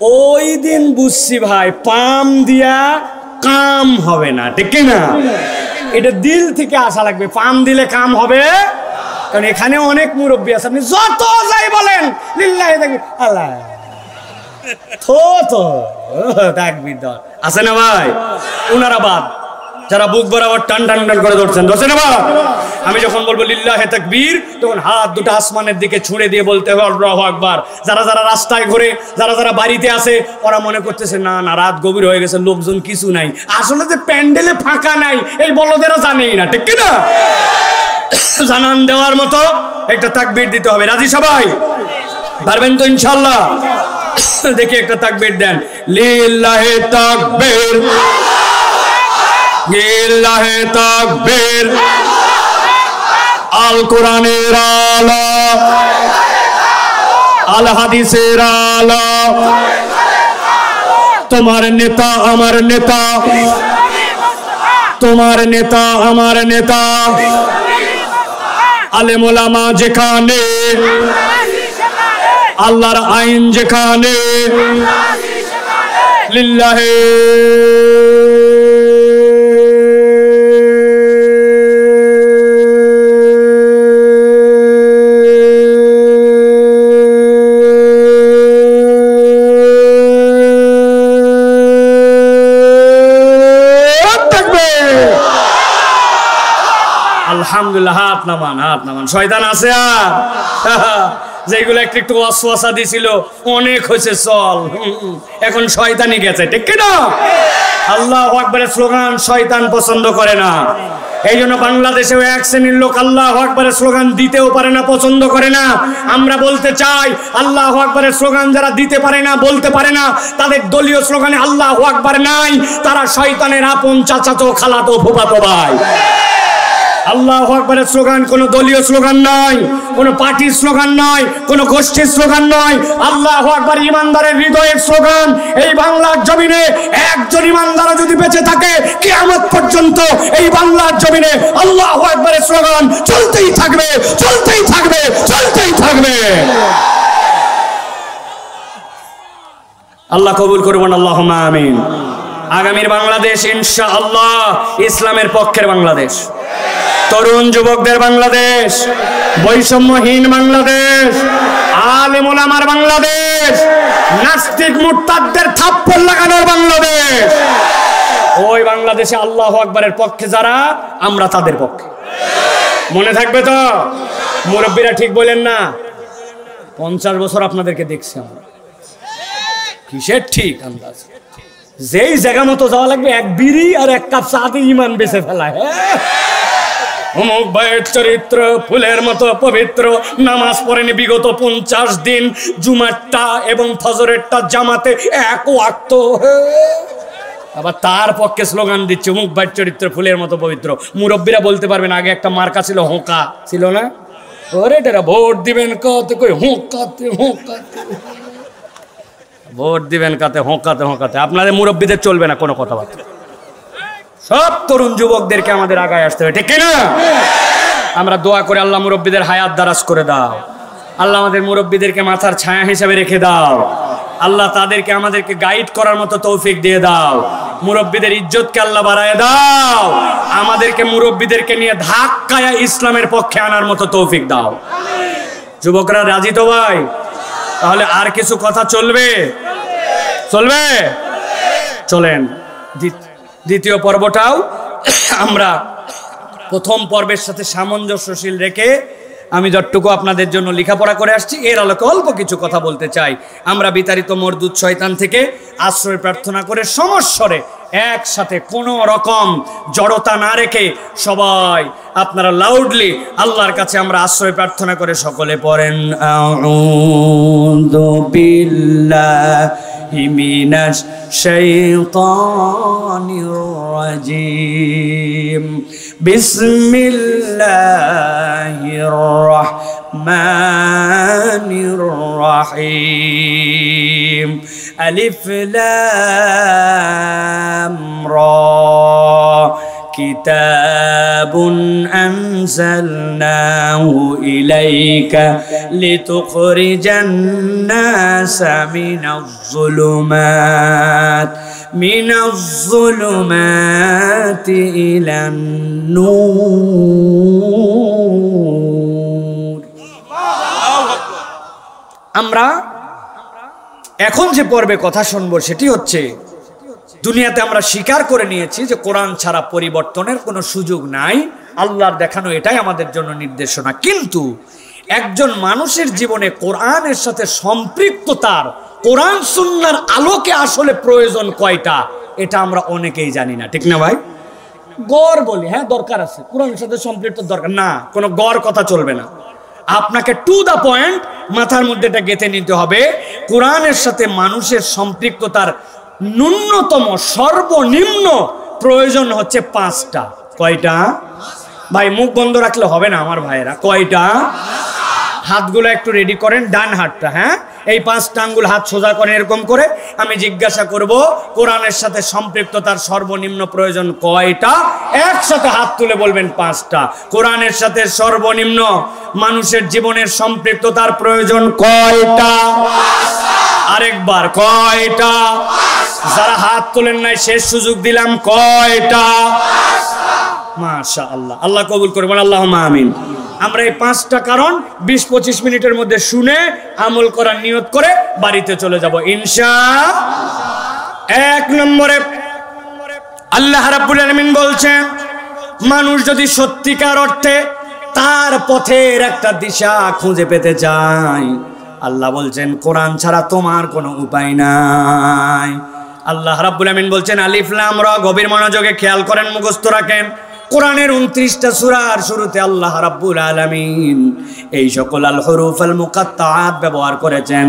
ওই দিন বুঝছি ভাই পাম দিয়া কাম হবে না, ঠিক না? এটা দিল থেকে আসা লাগবে, পাম দিলে কাম হবে। কারণ এখানে অনেক মুরব্বী আছে, আপনি যত যাই বলেন লিল্লাহি তাকবীর আল্লাহ তো তাকবীর দাও আছে না ভাই? উনারা বাদ, যারা বুক বরাবর টান টান টান করে ধরছেন ধরছে না বাদ। আমি যখন বলবো লিল্লাহি তাকবীর তখন হাত দুটো আসমানের দিকে ছুঁড়ে দিয়ে বলতে হবে আল্লাহু আকবার। যারা যারা রাস্তায় ঘুরে, যারা যারা বাড়িতে আছে, ওরা মনে করতেছে না না রাত গভীর হয়ে গেছে, লোকজন কিছু নাই। আসলে যে প্যান্ডেলে ফাঁকা নাই এই বলদেরা জানেই না, ঠিক না? জানান দেওয়ার মতো একটা তাকবীর দিতে হবে। রাজি সবাই? পারবেন তো ইনশাআল্লাহ? দেখি একটা তাকবীর দেন। লিল্লাহি তাকবীর, লিল্লাহি তাকবীর। আল কোরআনের আলো, আল হাদিসের আলো, তোমার নেতা আমার নেতা, তোমার নেতা আমার নেতা, আলেম ওলামা যেখানে, আল্লাহর আইন যেখানে, লিল্লাহি আলহামদুলিল্লাহ। হাত নামান, হাত নামান। শয়তান আছে আর যেগুলো একটু একটু ওয়াসওয়াসা দিছিল অনেক হয়েছে, চল এখন শয়তানি গেছে, ঠিক না? আল্লাহু আকবারের স্লোগান শয়তান পছন্দ করে না। এই জন্য বাংলাদেশেও এক শ্রেণীর লোক আল্লাহু আকবারের স্লোগান দিতেও পারে না, পছন্দ করে না। আমরা বলতে চাই আল্লাহু আকবারের স্লোগান যারা দিতে পারে না, বলতে পারে না, তাদের দলীয় স্লোগানে আল্লাহু আকবার নাই, তারা শয়তানের আপন চাচাতো খালাতো ফুফাতো ভাই। আল্লাহু আকবারের স্লোগান কোনো দলীয় স্লোগান নয়, কোনো পার্টির স্লোগান নয়, কোনো গোষ্ঠীর স্লোগান নয়। আল্লাহু আকবার ইমানদারের হৃদয়ের স্লোগান। এই বাংলার জমিনে একজন ইমানদার যদি বেঁচে থাকে কিয়ামত পর্যন্ত এই বাংলার জমিনে আল্লাহু আকবারের স্লোগান চলতেই থাকবে, চলতেই থাকবে, চলতেই থাকবে। আল্লাহ কবুল করবেন, আল্লাহুম্মা আমিন। আগামীর বাংলাদেশ ইনশাআল্লাহ ইসলামের পক্ষের বাংলাদেশ, তরুণ যুবকদের বাংলাদেশ, বৈষম্যহীন বাংলাদেশ, আলেম ওলামার বাংলাদেশ, নাস্তিক মুরতাদদের থাপ্পড় লাগানোর বাংলাদেশ। ওই বাংলাদেশে আল্লাহু আকবারের পক্ষে যারা, আমরা তাদের পক্ষে। মনে থাকবে তো? মুরব্বীরা ঠিক বলেন না? 50 বছর আপনাদেরকে দেখছি আমরা। কিসের ঠিক আন্দাজ? যেই জায়গা মতো যাওয়া লাগবে, এক বিড়ি আর এক কাপ চাতে ইমান বেঁচে ফেলায়। অমুক ভাইয়ের চরিত্র ফুলের মতো পবিত্র, নামাজ পড়েনি বিগত 50 দিন, জুমারটা এবং ফজরেরটা জামাতে এক ওয়াক্ত, আবার তার পক্ষে স্লোগান দিচ্ছে অমুক ভাইয়ের চরিত্র ফুলের মতো পবিত্র। মুরব্বীরা বলতে পারবেন আগে একটা মার্কা ছিল হোঁকা, ছিল না? ওরে টেরা ভোট দিবেন কত কই হোঁকাতে হোঁকাতে, ভোট দিবেন কাতে হোঁকাতে হোঁকাতে। আপনাদের মুরব্বীদের চলবে না কোনো কথাবার্তা। সব তরুণ যুবকদেরকে আমাদের আগায় আসতে হবে, ঠিক না? আমরা দোয়া করে আল্লাহ মুরব্বীদের হায়াত দারাজ করে দাও। আল্লাহ আমাদের মুরব্বীদেরকে মাথার ছায়া হিসেবে রেখে দাও। আল্লাহ তাদেরকে আমাদেরকে গাইড করার মতো তৌফিক দিয়ে দাও। মুরব্বীদের ইজ্জতকে আল্লাহ বাড়ায় দাও। আমাদেরকে মুরব্বীদেরকে নিয়ে ধাক্কায় ইসলামের পক্ষে আনার মতো তৌফিক দাও। যুবকরা রাজি তো ভাই? তাহলে আর কিছু কথা চলবে? চলবে? চলেন দ্বিতীয় পর্বটাও আমরা প্রথম পর্বের সাথে সামঞ্জস্যশীল রেখে আমি যতটুকু আপনাদের জন্য লেখাপড়া করে আসছি এর আলোকে অল্প কিছু কথা বলতে চাই। আমরা বিতাড়িত মরদুদ শয়তান থেকে আশ্রয় প্রার্থনা করে সমস্বরে একসাথে কোনো রকম জড়তা না রেখে সবাই আপনারা লাউডলি আল্লাহর কাছে আমরা আশ্রয় প্রার্থনা করে সকলে পড়েন আউযু বিল্লাহি মিনাশ শাইতানির রাজিম বিসমিল্লাহির রাহমানির রাহিম আলিফ লাম রা কিতাবুন আনজালনাহু ইলাইকা লিতুখরিজান নাসা মিনাজ যুলুমাতি ইলান নূর। আমরা এখন যে পর্বে কথা শুনবো সেটি হচ্ছে, দুনিয়াতে আমরা স্বীকার করে নিয়েছি যে কোরআন ছাড়া পরিবর্তনের কোনো সুযোগ নাই, আল্লাহর দেখানো এটাই আমাদের জন্য নির্দেশনা। কিন্তু একজন মানুষের জীবনে কোরআনের সাথে সম্পৃক্ততার, কোরআন সুন্নাহর আলোকে আসলে প্রয়োজন কয়টা, এটা আমরা অনেকেই জানি না, ঠিক না ভাই? গড় বলি, হ্যাঁ দরকার আছে, কোরআনের সাথে সম্পৃক্ত দরকার না, কোনো গড় কথা চলবে না। আপনাকে টু দা পয়েন্ট মাথার মধ্যে এটা গেঁথে নিতে হবে। কোরআনের সাথে মানুষের সম্পৃক্ততার ন্যূনতম সর্বনিম্ন প্রয়োজন হচ্ছে 5টা। কয়টা ভাই? মুখ বন্ধ রাখলে হবে না আমার ভাইয়েরা। কয়টা? হাতগুলো একটু রেডি করেন, ডান হাতটা, হ্যাঁ এই 5টা আঙ্গুল হাত সোজা করেন এরকম করে। আমি জিজ্ঞাসা করব কোরআনের সাথে সম্পৃক্ততার সর্বনিম্ন প্রয়োজন কয়টা? একসাথে হাত তুলে বলবেন 5টা। কোরআনের সাথে সর্বনিম্ন মানুষের জীবনের সম্পৃক্ততার প্রয়োজন কয়টা? আরেকবার, কয়টা? যারা হাত তোলেন নাই শেষ সুযোগ দিলাম, কয়টা? মাশাআল্লাহ, আল্লাহ কবুল করবেন, আল্লাহুম্মা আমিন। আমরা এই 5টা কারণ 20-25 মিনিটের মধ্যে শুনে আমল করার নিয়ত করে বাড়িতে চলে যাব ইনশাআল্লাহ। 1 নম্বরে আল্লাহ রাব্বুল আলামিন বলছেন, মানুষ যদি সত্যিকার অর্থে তার পথের একটা দিশা খুঁজে পেতে চায়, আল্লাহ বলছেন কোরআন ছাড়া তোমার কোনো উপায় নাই। আল্লাহ রাব্বুল আমিন বলছেন আলিফ লাম রা, গভীর মনোযোগে খেয়াল করেন, মুখস্থ রাখেন। কোরআনের 29টা সূরার শুরুতে আল্লাহ রাব্বুল আলামিন এই সকল আল হুরুফ আল মুকাত্তাআত ব্যবহার করেছেন।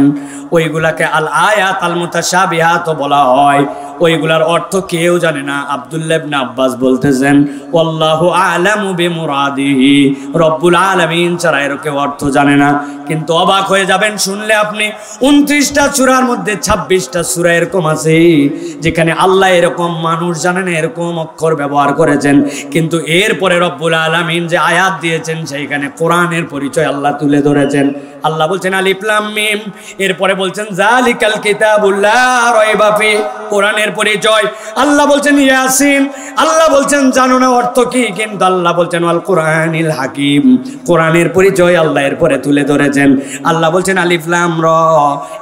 ওইগুলাকে আল আয়াত আল মুতাশাবিহাত বলা হয়। ওইগুলার অর্থ কেউ জানে না। আব্দুল্লাহ ইবনে আব্বাস বলতেছেন ওয়াল্লাহু আ'লামু বিমুরাদিহি, রব্বুল আলামিন ছাড়া এর কেউ অর্থ জানে না। কিন্তু অবাক হয়ে যাবেন শুনলে আপনি, 29টা সূরার মধ্যে 26টা সূরা এরকম আছে যেখানে আল্লাহ এরকম মানুষ জানে না এরকম অক্ষর ব্যবহার করেছেন। কিন্তু এরপরে রব্বুল আলামিন যে আয়াত দিয়েছেন সেইখানে কোরআনের পরিচয় আল্লাহ তুলে ধরেছেন। আল্লাহ বলছেন আলিফ লাম মিম, এরপরে বলছেন যালিকাল কিতাবুল লা রাইবা ফি, কোরআনের পরিচয়। আল্লাহ বলছেন ইয়াসিন, আল্লাহ বলছেন জানো না অর্থ কি, কিন্তু আল্লাহ বলছেন ওয়াল কুরআনিল হাকিম, কোরআনের পরিচয় আল্লাহ এরপরে তুলে ধরেছেন। আল্লাহ বলছেন আলিফ লাম রা,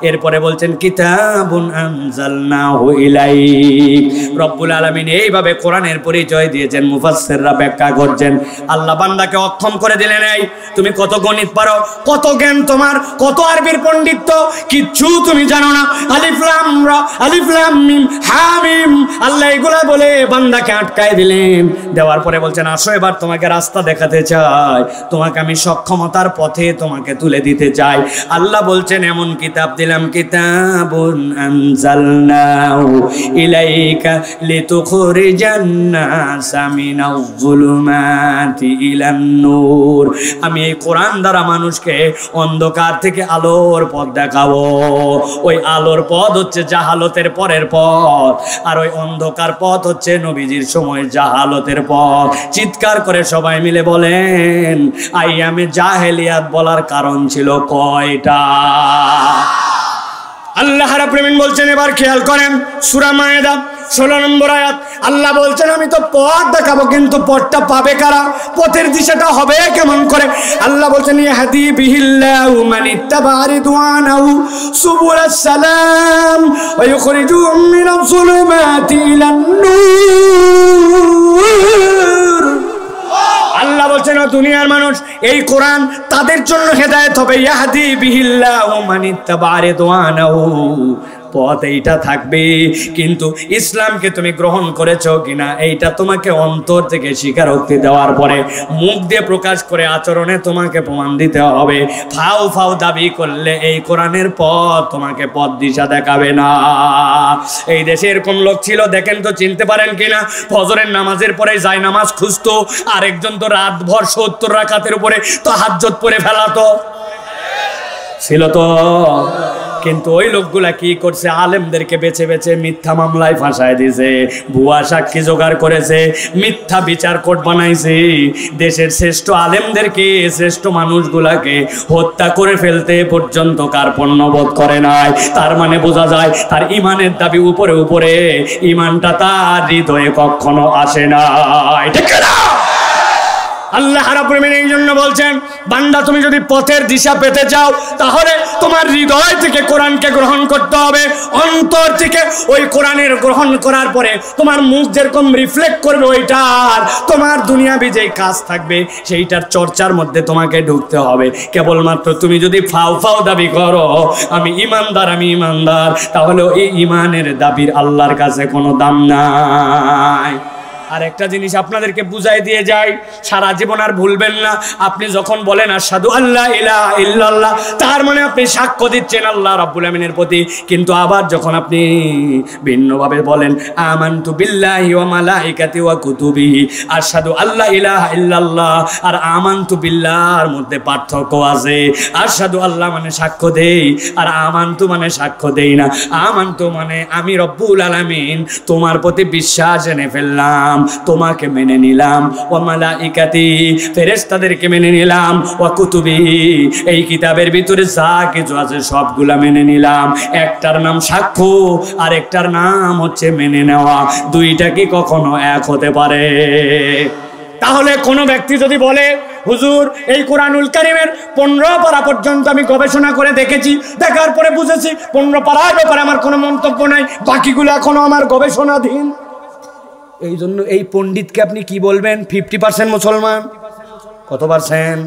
এরপরে বলছেন কিতাবুন আনজালনাহু ইলাইক। রব্বুল আলামিন এইভাবে কোরআনের পরিচয় দিয়েছেন, মুফাসসিররা ব্যাখ্যা করছেন। আল্লাহ বান্দাকে অক্ষম করে দিলেন, এই তুমি কত গণিত পারো, কত জ্ঞান তোমার, কত আরবির পণ্ডিত্য, কিচ্ছু তুমি জানো না। আলিফ লাম রা, আলিফ লাম মিম হামিম, আল্লাহ এগুলা বলে বান্দাকে আটকায় দিলেন। দেওয়ার পরে বলছেন আসো এবার তোমাকে রাস্তা দেখাতে চাই, তোমাকে আমি সক্ষমতার পথে তোমাকে তুলে দিতে চাই। আল্লাহ বলছেন এমন কিতাব দিলাম, কিতাবুন আনজালনাহু ইলাইকা লিতুখরিজান নাসা মিনাজ যুলুমাতি ইলান নূর। আমি এই কোরআন দ্বারা মানুষকে অন্ধকার থেকে আলোর পথ দেখাবো। ওই আলোর পথ হচ্ছে জাহালতের পরের পথ, আর ওই অন্ধকার পথ হচ্ছে নবীজির সময় জাহালতের পথ। চিৎকার করে সবাই মিলে বলেন আইয়ামে জাহেলিয়াত বলার কারণ ছিল কয়টা? আল্লাহ রাব্বুল আলামিন বলছেন, এবার খেয়াল করেন সূরা মায়েদা 16 নম্বর আয়াত। আল্লাহ বলছেন আমি তো পথ দেখাবো, কিন্তু পথটা পাবে কারা, পথের দিশাটা হবে কেমন করে? আল্লাহ বলছেন ইয়াহদি বিহিল্লাহু মান ইত্তাবা রিদওয়ানাহু সুবুলাস সালাম ওয়া ইখরিজুহুম মিনাজ যুলুমাতি ইলান নূর। আল্লাহ বলছেন দুনিয়ার মানুষ, এই কোরআন তাদের জন্য হেদায়েত হবে। ইয়াহদি বিহিল্লাহু মান ইত্তাবা রিদওয়ানাহু, পথ এইটা থাকবে, কিন্তু ইসলামকে তুমি গ্রহণ করেছো কিনা এইটা তোমাকে অন্তর থেকে স্বীকারোক্তি দেওয়ার পরে মুখ দিয়ে প্রকাশ করে আচরণে তোমাকে প্রমাণ দিতে হবে। ফাও ফাও দাবি করলে এই কোরআনের পথ তোমাকে পথ দিশা দেখাবে না। এই দেশে এরকম লোক ছিল, দেখেন তো চিনতে পারেন কিনা, ফজরের নামাজের পরে যায় নামাজ খুঁজতো, আরেকজন তো রাতভর 70 রাকাতের উপরে তাহাজ্জুদ পড়ে ফেলাতো, ছিল তো। কিন্তু ওই লোকগুলা কি করছে, আলেমদেরকে বেছে বেছে মিথ্যা মামলায় ফাঁসায় দিয়েছে, ভুয়া সাক্ষী জোগাড় করেছে, মিথ্যা বিচার কোর্ট বানাইছে, দেশের শ্রেষ্ঠ আলেমদেরকে, শ্রেষ্ঠ মানুষগুলাকে হত্যা করে ফেলতে পর্যন্ত কার্পণ্যবোধ করে নাই। তার মানে বোঝা যায় তার ইমানের দাবি উপরে উপরে, ইমানটা তার হৃদয়ে কখনো আসে না। ঠিক না? আল্লাহ রাব্বুল আলামিন এই জন্য বলছেন, বান্দা তুমি যদি পথের দিশা পেতে চাও তাহলে তোমার হৃদয় থেকে কোরআনকে গ্রহণ করতে হবে, অন্তর থেকে ওই কোরআনের গ্রহণ করার পরে তোমার মুখ যেরকম রিফ্লেক্ট করবে ওইটার, তোমার দুনিয়াবি যেই কাজ থাকবে সেইটার চর্চার মধ্যে তোমাকে ঢুকতে হবে। কেবলমাত্র তুমি যদি ফাও ফাও দাবি করো আমি ইমানদার আমি ইমানদার, তাহলে এই ইমানের দাবির আল্লাহর কাছে কোনো দাম নাই। আর একটা জিনিস আপনাদেরকে বুঝাই দিয়ে যাই, সারা জীবন আর ভুলবেন না, আপনি যখন বলেন আশহাদু আল্লা ইলাহা ইল্লাল্লাহ, তার মানে আপনি সাক্ষ্য দিচ্ছেন আল্লাহ রাব্বুল আমিনের প্রতি। কিন্তু আবার যখন আপনি ভিন্নভাবে বলেন আমানতু বিল্লাহি ওয়া মালাইকাতি ওয়া কুতুবিহি, আশহাদু আল্লা ইলাহা ইল্লাল্লাহ আর আমানতু বিল্লাহর মধ্যে পার্থক্য আছে। আশহাদু আল্লাহ মানে সাক্ষ্য দেই, আর আমানতু মানে সাক্ষ্য দেই না। আমানতু মানে আমি রব্বুল আলামিন তোমার প্রতি বিশ্বাস এনে ফেললাম, তোমাকে মেনে নিলাম, ওয়া মালাইকাতি ফেরেশতাদেরকে মেনে নিলাম, ওয়া কুতুবি এই কিতাবের ভিতরে যা কিছু আছে সবগুলা মেনে নিলাম। একটার নাম সাক্ষ্য আর একটার নাম হচ্ছে মেনে নেওয়া, দুইটা কি কখনো এক হতে পারে? তাহলে কোনো ব্যক্তি যদি বলে হুজুর এই কোরআনুল কারীমের 15 পারা পর্যন্ত আমি গবেষণা করে দেখেছি, দেখার পরে বুঝেছি 15 পারার ব্যাপারে আমার কোনো মন্তব্য নাই, বাকিগুলো এখনো আমার গবেষণাধীন, এই জন্য এই পণ্ডিতকে আপনি কি বলবেন? 50% মুসলমান, কত পার্সেন্ট?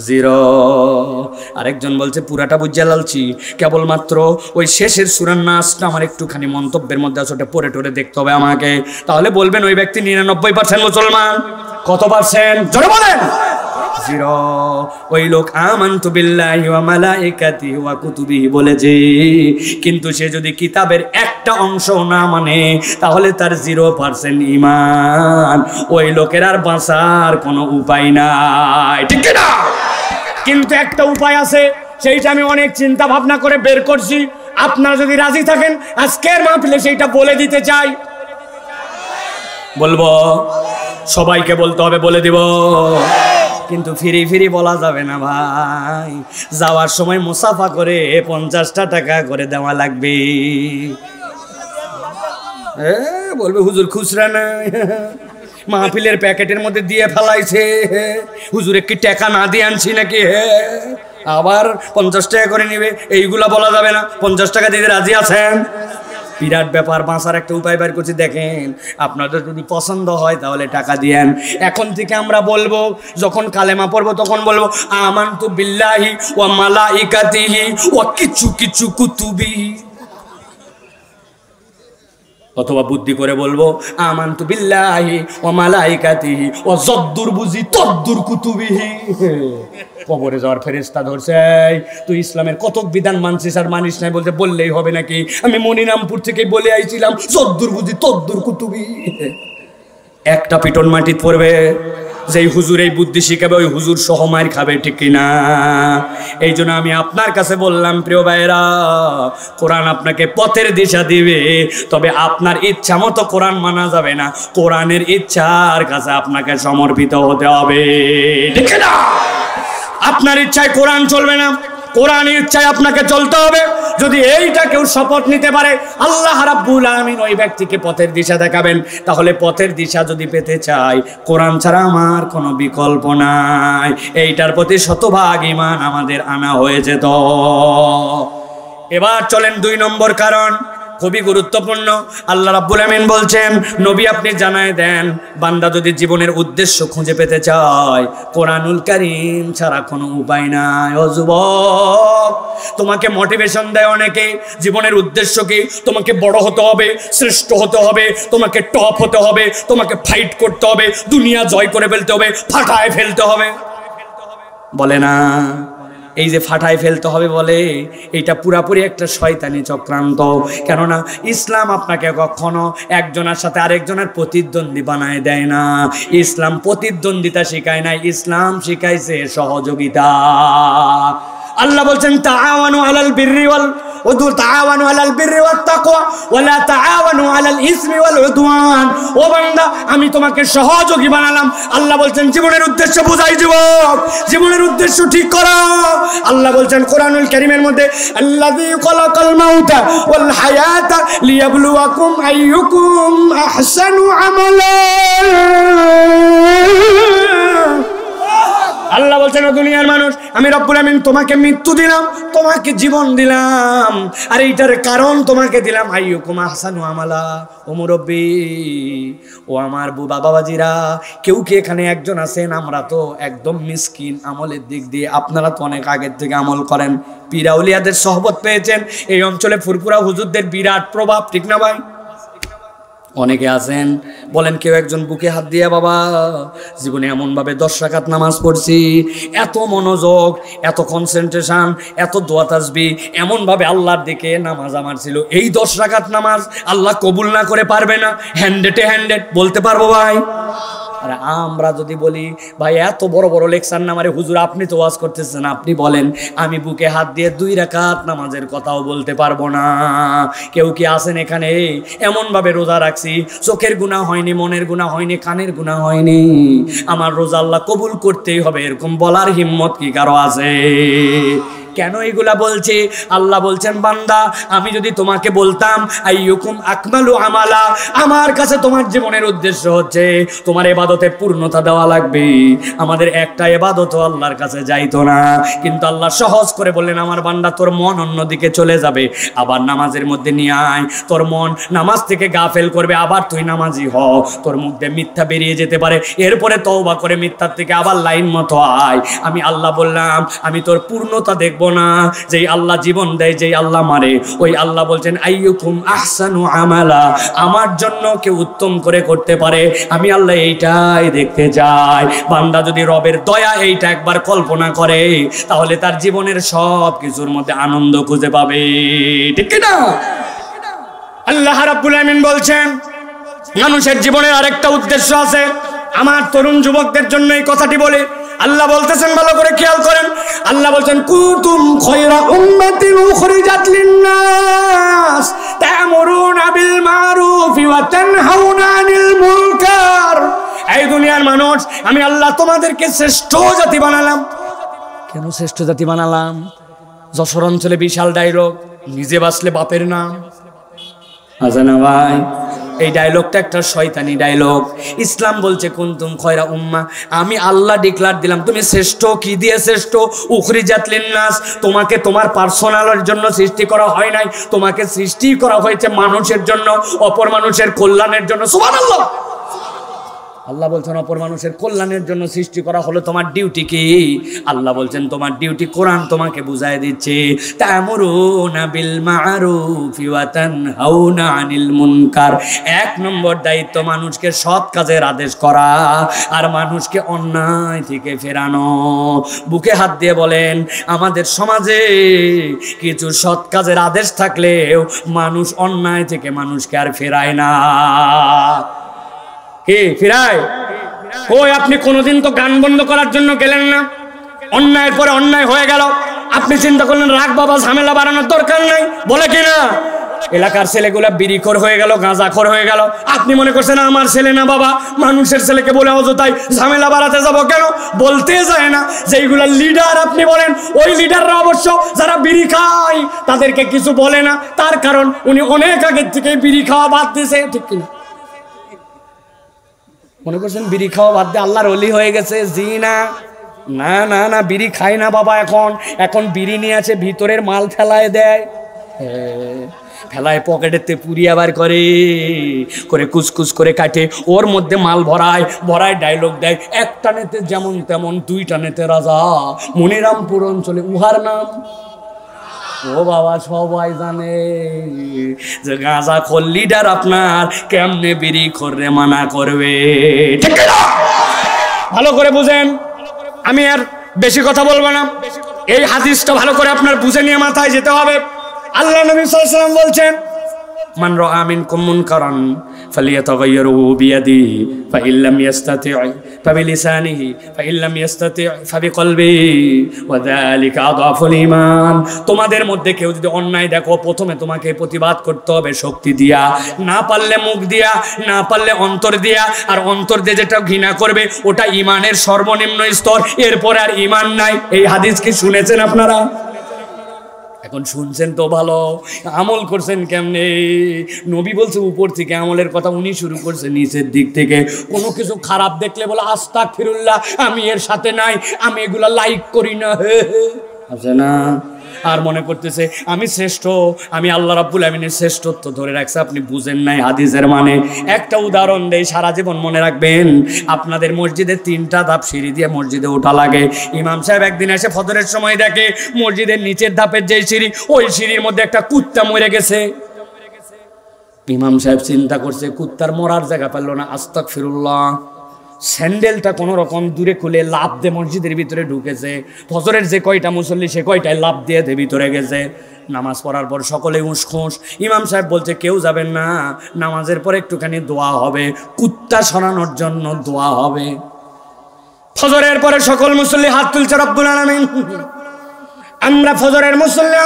0। আরেকজন বলছে পুরাটা বুঝা লালছি, কেবলমাত্র ওই শেষের সূরার নাসটা আমার একটুখানি মন্তব্যের মধ্যে আছে, ওটা পড়ে টরে দেখতে হবে আমাকে। তাহলে বলবেন ওই ব্যক্তি 99% মুসলমান, কত পার্সেন্ট? জোরে বলেন। 0। ওই লোক আমানতু বিল্লাহি ওয়া মালাইকাতিহি ওয়া কুতুবিহি বলেছে, কিন্তু সে যদি কিতাবের একটা অংশ না মানে তাহলে তার 0% ঈমান। ওই লোকের আর বাঁচার কোনো উপায় নাই, ঠিক না? কিন্তু একটা উপায় আছে, সেইটা আমি অনেক চিন্তা ভাবনা করে বের করছি। আপনারা যদি রাজি থাকেন আজকের মাহফিলে সেইটা বলে দিতে চাই। বলবো? সবাইকে বলতে হবে, বলে দিব, কিন্তু ফিরি ফিরি বলা যাবে না ভাই। যাওয়ার সময় মুসাফা করে 50টা টাকা করে দেওয়া লাগবে। বলবে হুজুর খুচরা নাই, মাহফিলের প্যাকেটের মধ্যে দিয়ে ফেলাইছে, হুজুর কি টাকা না দিয়ে আনছি নাকি? আবার 50 টাকা করে নিবে, এইগুলা বলা যাবে না। 50 টাকা দিতে রাজি আছেন? বিরাট ব্যাপার। বাঁচার একটা উপায় বের করছি, দেখেন। আপনাদের যদি পছন্দ হয় তাহলে টাকা দিয়েন। এখন থেকে আমরা বলবো, যখন কালেমা পড়বো তখন বলবো আমানতু বিল্লাহি ওয়া মালাইকাতিহি ওয়া কিছু কিছু কুতুবিহি, অথবা বুদ্ধি করে বলবো আমানতু বিল্লাহি ওয়া মালাইকাতিহি ওয়া যদ্দুর বুঝি তদ্দুর কুতুবিহি। কবরে যাওয়ার ফেরেশতা ধরছে, তুই ইসলামের কত বিধান মানছিস আর মানিস নাই, বলতে বললেই হবে নাকি? আমি মনিরামপুর থেকে বলে আইছিলাম যদ্দুর বুঝি তদ্দুর কুতুবিহি। একটা পিটন মাটিত পড়বে, যেই হুজুর এই বুদ্ধি শিখাবে ওই হুজুর সহ মার খাবে, ঠিক কিনা? এই জন্য আমি আপনার কাছে বললাম, প্রিয় ভাইরা, কোরআন আপনাকে পথের দিশা দিবে, তবে আপনার ইচ্ছা মতো কোরআন মানা যাবে না, কোরআনের ইচ্ছার কাছে আপনাকে সমর্পিত হতে হবে, ঠিক না? আপনার ইচ্ছায় কোরআন চলবে না, কোরআনের ইচ্ছায় আপনাকে চলতে হবে। যদি এইটা কেউ শপথ নিতে পারে, আল্লাহ রাব্বুল আলামিন ওই ব্যক্তিকে পথের দিশা দেখাবেন। তাহলে পথের দিশা যদি পেতে চাই, কোরআন ছাড়া আমার কোনো বিকল্প নাই। এইটার প্রতি শতভাগ ঈমান আমাদের আনা হয়েছে। তো এবার চলেন 2 নম্বর কারণ, খুবই গুরুত্বপূর্ণ। আল্লাহ রাব্বুল আমিন বলছেন, নবী আপনি জানায় দেন, বান্দা যদি জীবনের উদ্দেশ্য খুঁজে পেতে চায়, কোরআনুল কারীম ছাড়া কোনো উপায় নাই। ও যুবক, তোমাকে মোটিভেশন দেয় অনেকে, জীবনের উদ্দেশ্য কি? তোমাকে বড় হতে হবে, শ্রেষ্ঠ হতে হবে, তোমাকে টপ হতে হবে, তোমাকে ফাইট করতে হবে, দুনিয়া জয় করে ফেলতে হবে, ফাটায় ফেলতে হবে, বলে না? এই যে ফাটায় ফেলতে হবে বলে, এটা পুরাপুরি একটা শয়তানি চক্রান্ত। কেননা ইসলাম আপনাকে কখনো একজনের সাথে আরেকজনের প্রতিদ্বন্দ্বী বানায় দেয় না। ইসলাম প্রতিদ্বন্দ্বিতা শিখায় নাই, ইসলাম শিখাইছে সহযোগিতা। আল্লাহ বলছেন তাআওয়ানু আলাল বিররি ওয়াল তাআওয়ানু আলাল বিররি ওয়াত তাকওয়া ওয়া লা তাআওয়ানু আলাল ইসমি ওয়াল উদওয়ান। ও বান্দা আমি তোমাকে সহযোগী বানালাম। আল্লাহ বলছেন জীবনের উদ্দেশ্য বুঝাই যুবক, জীবনের উদ্দেশ্য ঠিক করো। আল্লাহ বলছেন কোরআনুল কারীমের মধ্যে আল্লাযী খালাকাল মাউতা ওয়াল হায়াতা লিয়াবলুয়াকুম আইয়ুকুম আহসানু আমালা। আল্লাহ বলছেন ও দুনিয়ার মানুষ, আমি রব্বুল আমিন তোমাকে মৃত্যু দিলাম, তোমাকে জীবন দিলাম, আর এইটার কারণ তোমাকে দিলাম আইয়ুকুম আহসানু আমালা। ও মুরব্বি, ও আমার বাবাজিরা, কেউ কি এখানে একজন আছেন আমরা তো একদম মিসকিন আমলের দিক দিয়ে? আপনারা তো অনেক আগের থেকে আমল করেন, পীর আউলিয়াদের সোহবত পেয়েছেন, এই অঞ্চলে ফুরফুরা হুজুরদের বিরাট প্রভাব, ঠিক না ভাই? অনেকে আছেন বলেন কেউ একজন বুকে হাত দিয়া বাবা জীবনে এমনভাবে 10 রাকাত নামাজ পড়ছি, এত মনোযোগ, এত কনসেন্ট্রেশন, এত দোয়া তাসবিহ, এমনভাবে আল্লাহর দিকে নামাজ আমার ছিল, এই 10 রাকাত নামাজ আল্লাহ কবুল না করে পারবে না? হ্যান্ডেডে হ্যান্ডেড বলতে পারবো ভাই? আর আমরা যদি বলি ভাই এত বড় বড় লেকচার না মারে হুজুর আপনি তো ওয়াজ করতেছেন, আপনি বলেন আমি বুকে হাত দিয়ে 2 রাকাত নামাজের কথাও বলতে পারবো না। কেউ কি আছেন এখানে এমনভাবে রোজা রাখছি চোখের গুনাহ হয়নি, মনের গুনাহ হয়নি, কানের গুনাহ হয়নি, আমার রোজা আল্লাহ কবুল করতেই হবে, এরকম বলার হিম্মত কি কারো আছে? কেন এগুলা বলছি? আল্লাহ বলছেন বান্দা আমি যদি তোমাকে বলতাম আইয়ুকুম আকমালু আমালা, আমার কাছে তোমার জীবনের উদ্দেশ্য হচ্ছে তোমার ইবাদতে পূর্ণতা দেওয়া লাগবে, আমাদের একটা ইবাদতও আল্লাহর কাছে যাইতো না, কিন্তু আল্লাহ সহজ করে বললেন আমার বান্দা তোর মন অন্যদিকে চলে যাবে, আবার নামাজের মধ্যে নিয়ে আয়, তোর মন নামাজ থেকে গাফেল করবে, আবার তুই নামাজি হ, তোর মুখে মিথ্যা বেরিয়ে যেতে পারে, এরপরে তওবা করে মিথ্যার থেকে আবার লাইন মতো আয়। আমি আল্লাহ বললাম আমি তোর পূর্ণতা দেখব না, যেই আল্লাহ জীবন দেয়, যেই আল্লাহ মারে, ওই আল্লাহ বলছেন আইয়ুকুম আহসানু আমালা, আমার জন্য কেউ উত্তম করে করতে পারে, আমি আল্লাহ এইটাই দেখতে চাই। বান্দা যদি রবের দয়া এইটা একবার কল্পনা করে তাহলে তার জীবনের সব কিছুর মধ্যে আনন্দ খুঁজে পাবে, ঠিক না? আল্লাহ রাব্বুল আমিন বলছেন মানুষের জীবনের আরেকটা উদ্দেশ্য আছে। আমার তরুণ যুবকদের জন্য এই কথাটি বলে আল্লাহ বলতেছেন, ভালো করে খেয়াল করেন, আল্লাহ বলছেন কুনতুম খায়রা উম্মাতিন উখরিজাত লিন-নাস তা'মুরুনা বিল মা'রুফি ওয়া তানহাউনা আনিল মুনকার। এই দুনিয়ার মানুষ আমি আল্লাহ তোমাদেরকে শ্রেষ্ঠ জাতি বানালাম। কেন শ্রেষ্ঠ জাতি বানালাম? যশোর অঞ্চলে বিশাল ডায়লগ, নিজে বাঁচলে বাপের নাম, আছে না ভাই? এই ডায়লগটা একটা শয়তানি ডায়লগ। ইসলাম বলছে কুনতুম খায়রা উম্মা, আমি আল্লাহ ডিক্লার দিলাম তুমি শ্রেষ্ঠ। কি দিয়ে শ্রেষ্ঠ? উখরিজাত লিন-নাস, তোমাকে তোমার পার্সোনালের জন্য সৃষ্টি করা হয় নাই, তোমাকে সৃষ্টি করা হয়েছে মানুষের জন্য, অপর মানুষের কল্যাণের জন্য। সুবহানাল্লাহ। আল্লাহ বলছেন অপর মানুষের কল্যাণের জন্য সৃষ্টি করা হলো তোমার ডিউটি কি? আল্লাহ বলছেন তোমার ডিউটি কোরআন তোমাকে বুঝায় দিচ্ছে, তা'মুরুনা বিল মা'রুফি ওয়া তানহাউনা আনিল মুনকার। 1 নম্বর দায়িত্ব মানুষকে সৎ কাজের আদেশ করা আর মানুষকে অন্যায় থেকে ফেরানো। বুকে হাত দিয়ে বলেন আমাদের সমাজে কিছু সৎ কাজের আদেশ থাকলেও মানুষ অন্যায় থেকে মানুষকে আর ফেরায় না। কে ফিরায়? কই আপনি কোনোদিন তো গান বন্ধ করার জন্য গেলেন না, অন্যায়ের পরে অন্যায় হয়ে গেল, আপনি চিন্তা করলেন রাগ বাবা ঝামেলা বাড়ানোর দরকার নাই, বলে কিনা? এলাকার ছেলেগুলা বিড়িখোর হয়ে গেল, গাঁজাখোর হয়ে গেল, আপনি মনে করছেন আমার ছেলে না বাবা, মানুষের ছেলেকে বলে অযথাই ঝামেলা বাড়াতে যাব কেন? বলতে যায় না। যেইগুলা লিডার আপনি বলেন ওই লিডাররা অবশ্য যারা বিড়ি খায় তাদেরকে কিছু বলে না, তার কারণ উনি অনেক আগের থেকে বিড়ি খাওয়া বাদ দিয়েছে, ঠিক কিনা? মনে করছেন বিড়ি খাওয়া বাদ দিয়ে আল্লাহর ওলি হয়ে গেছে? জি না, না না না, বিড়ি খায় না বাবা। এখন বিড়ি নিয়ে আছে, ভিতরের মাল ফেলায় দেয়, ফেলায় পকেটেতে পুরিয়া বার করে করে কুচকুচ করে কাটে, ওর মধ্যে মাল ভরায় ডায়লগ দেয়, 1 টানেতে যেমন তেমন, 2 টানেতে রাজা। মনিরামপুর অঞ্চলে উহার নাম, ও বাবা সবাই জানে যে গাঁজাখোর লিডার আপনার কেমনে বিড়ি খোররে মানা করবে, ঠিক না? ভালো করে বুঝেন, আমি আর বেশি কথা বলবো না, এই হাদিসটা ভালো করে আপনার বুঝে নিয়ে মাথায় যেতে হবে। আল্লাহ নবী সাল্লাল্লাহু আলাইহি ওয়াসাল্লাম বলছেন মান রাআ মিনকুম মুনকারান ফালিয়াতাগায়্যারহু বিয়াদিহি ফাইন লাম ইয়াস্তাতি' ফাবিলিসানিহি ফাইন লাম ইয়াস্তাতি' ফাবিকলবিহি ওয়া যালিকা আযাফুল ঈমান। তোমাদের মধ্যে কেউ যদি অন্যায় দেখো, প্রথমে তোমাকে প্রতিবাদ করতে হবে শক্তি দিয়া, না পারলে মুখ দিয়া, না পারলে অন্তর দিয়া। আর অন্তর দিয়ে যেটা ঘৃণা করবে ওটা ঈমানের সর্বনিম্ন স্তর, এরপর আর ঈমান নাই। এই হাদিস কি শুনেছেন আপনারা? এখন শুনছেন তো ভালো, আমল করছেন কেমনে? নবী বলছে উপর থেকে আমলের কথা, উনি শুরু করছে নিচের দিক থেকে। কোনো কিছু খারাপ দেখলে বলে আস্তাগফিরুল্লাহ, আমি এর সাথে নাই, আমি এগুলা লাইক করি না, আছে না? আর মনে করতেছে আমি শ্রেষ্ঠ, আমি আল্লাহ রাব্বুল আমিনের শ্রেষ্ঠত্ব ধরে রাখছে। আপনি বুঝেন নাই হাদিসের মানে। একটা উদাহরণ দেই, সারা জীবন মনে রাখবেন। আপনাদের মসজিদে 3টা ধাপ সিঁড়ি দিয়ে মসজিদে ওঠা লাগে। ইমাম সাহেব একদিন এসে ফজরের সময় দেখে মসজিদের নিচের ধাপের যে সিঁড়ি, ওই সিঁড়ির মধ্যে একটা কুত্তা মরে গেছে। ইমাম সাহেব চিন্তা করছে কুত্তার মরার জায়গা পেল না, আস্তাগফিরুল্লাহ। স্যান্ডেলটা কোনো রকম দূরে খুলে লাফ দিয়ে মসজিদের ভিতরে ঢুকেছে। ফজরের যে কয়টা মুসল্লি সে কয়টায় লাফ দিয়ে ভিতরে গেছে। নামাজ পড়ার পর সকলে উঁসখুঁস। ইমাম সাহেব বলছে কেউ যাবেন না, নামাজের পর একটুখানি দোয়া হবে, কুত্তা সরানোর জন্য দোয়া হবে। ফজরের পরে সকল মুসল্লি হাত তুলছে, রব্বুল আলামিন আমরা ফজরের মুসল্লি,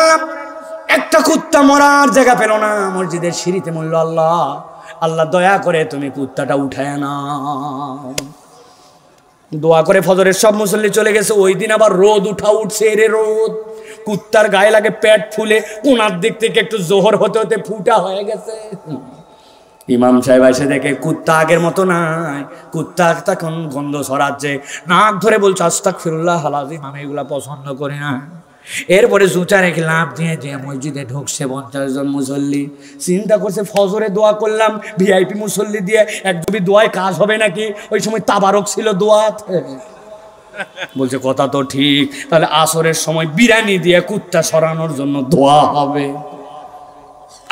একটা কুত্তা মরার জায়গা পেল না, মসজিদের সিঁড়িতে মরল। আল্লাহ আল্লাহ দয়া করে তুমি কুত্তাটা উঠায় না। দোয়া করে ফজরের সব মুসল্লি চলে গেছে। ওই দিন আবার রোদ উঠছে, এরে রোদ, কুত্তার গায়ে লাগে, পেট ফুলে কোনার দিক থেকে একটু জোহর হতে হতে ফুটা হয়ে গেছে। ইমাম সাহেব এসে দেখে কুত্তা আগের মতো নাই, কুত্তা তখন গন্ধ ছড়াচ্ছে, নাক ধরে বলছে আস্তাগফিরুল্লাহ আল-আযীম, আমি এগুলা পছন্দ করি না। এরপরে জুতা রেখে লাভ দিয়ে যে মসজিদে ঢুকছে 50 জন মুসল্লি। চিন্তা করছে ফজরে দোয়া করলাম ভিআইপি মুসল্লি দিয়ে, একদমই দোয়ায় কাজ হবে নাকি? ওই সময় তাবারক ছিল দোয়াত। বলছে কথা তো ঠিক, তাহলে আসরের সময় বিরিয়ানি দিয়ে কুত্তা সরানোর জন্য দোয়া হবে।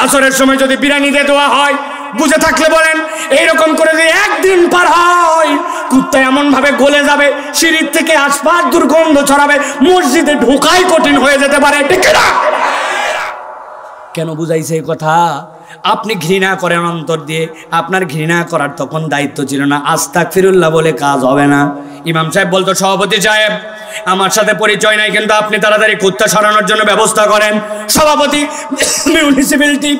আসরের সময় যদি বিরিয়ানি দিয়ে দোয়া হয়, বুঝে থাকলে বলেন, এইরকম করে যদি একদিন পার হয়, কুত্তা এমন ভাবে গলে যাবে, সিঁড়ির থেকে আসপাস দুর্গন্ধ ছড়াবে, মসজিদে ঢোকাই কঠিন হয়ে যেতে পারে, ঠিক না? কেন বুঝাইছে এই কথা? আপনি ঘৃণা করেন অন্তর দিয়ে, আপনার ঘৃণা করার তখন দায়িত্ব ছিল না। আস্তাগফিরুল্লাহ বলে কাজ হবে না। ইমাম সাহেব বলতো সভাপতি সাহেব আমার সাথে পরিচয় নাই, কিন্তু আপনি তাড়াতাড়ি কুত্তা সরানোর জন্য ব্যবস্থা করেন। সভাপতি মিউনিসিপ্যালিটি,